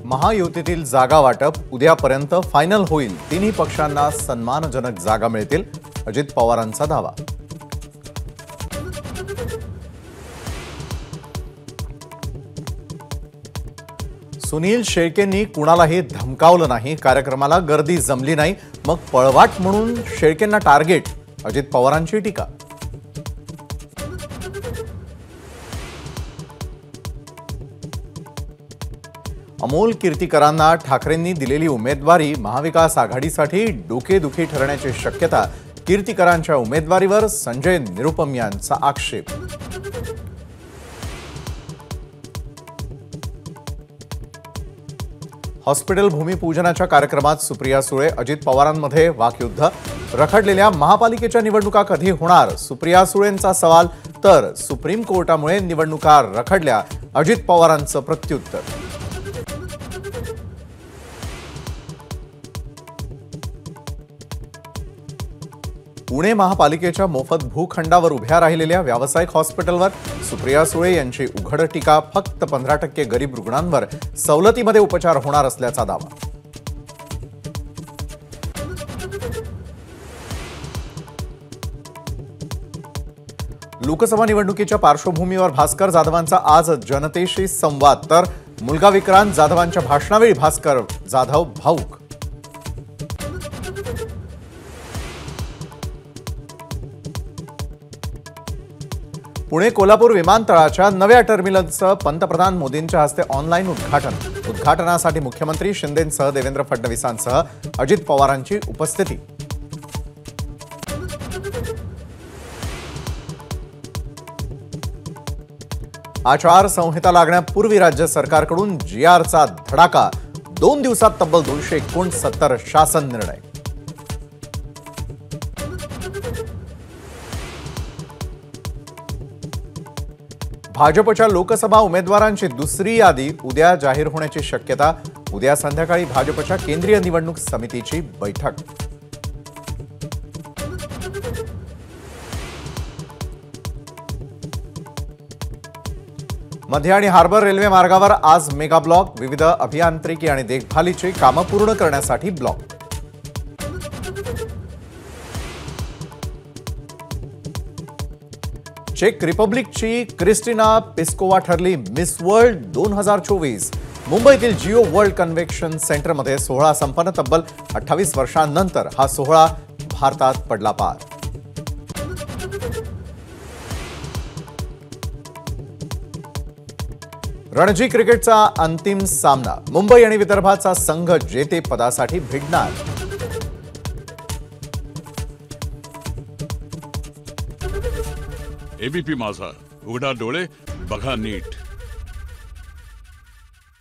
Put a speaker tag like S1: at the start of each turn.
S1: महायुतीतील जागा वाटप उद्यापर्यंत फायनल होईल। तिन्ही पक्षांना सन्मानजनक जागा मिळतील, अजित पवारांचा दावा। सुनील शेळकेंनी कुणालाही धमकावलं नाही, कार्यक्रमाला गर्दी जमली नाही, मग पळवाट म्हणून शेळकेंना टार्गेट, अजित पवारांची टीका। अमोल कीर्तीकरांना ठाकरेंनी दिलेली उमेदवारी महाविकास आघाडीसाठी डोकेदुखी ठरण्याची शक्यता, कीर्तीकरांच्या उमेदवारीवर संजय निरुपम यांचा आक्षेप। हॉस्पिटल भूमिपूजनाच्या कार्यक्रमात सुप्रिया सुळे अजित पवारांमध्ये वाकयुद्ध, रखडलेल्या महापालिकेच्या निवडणुका कधी होणार, सुप्रिया सुळेंचा सवाल, तर सुप्रीम कोर्टामुळे निवडणुका रखडल्या, अजित पवारांचं प्रत्युत्तर। पुणे महापालिकेच्या मोफत भूखंडावर उभ्या राहिलेल्या व्यावसायिक हॉस्पिटलवर सुप्रिया सुळे यांची उघड टीका, फक्त 15% गरीब रुग्णांवर सवलतीमध्ये उपचार होणार असल्याचा दावा। लोकसभा निवडणुकीच्या पार्श्वभूमीवर भास्कर जाधवांचा आज जनतेशी संवाद, तर मुलगा विक्रांत जाधवांच्या भाषणावेळी भास्कर जाधव भाऊक। पुणे कोल्हापूर विमानतळाच्या नव्या टर्मिनलचं पंतप्रधान मोदींच्या हस्ते ऑनलाईन उद्घाटन, उद्घाटनासाठी मुख्यमंत्री शिंदेंसह देवेंद्र फडणवीसांसह अजित पवारांची उपस्थिती। आचारसंहिता लागण्यापूर्वी राज्य सरकारकडून GRचा धडाका, 2 दिवसात तब्बल 269 शासन निर्णय। भाजपच्या लोकसभा उमेदवारांची दुसरी यादी उद्या जाहीर होण्याची शक्यता, उद्या संध्याकाळी भाजपच्या केंद्रीय निवडणूक समितीची बैठक। मध्य आणि हार्बर रेल्वे मार्गावर आज मेगा ब्लॉक, विविध अभियांत्रिकी आणि देखभालीची कामं पूर्ण करण्यासाठी ब्लॉक। चेक रिपब्लिकची क्रिस्टिना पिस्कोवा ठरली मिस वर्ल्ड 2024। मुंबईतील जिओ वर्ल्ड कन्व्हेन्शन सेंटरमध्ये सोहळा संपन्न, तब्बल 28 वर्षांनंतर हा सोहळा भारतात पडला पार। रणजी क्रिकेटचा अंतिम सामना, मुंबई आणि विदर्भाचा संघ जेतेपदासाठी भिडणार।
S2: एबीपी माझा, उघडा डोळे बघा नीट।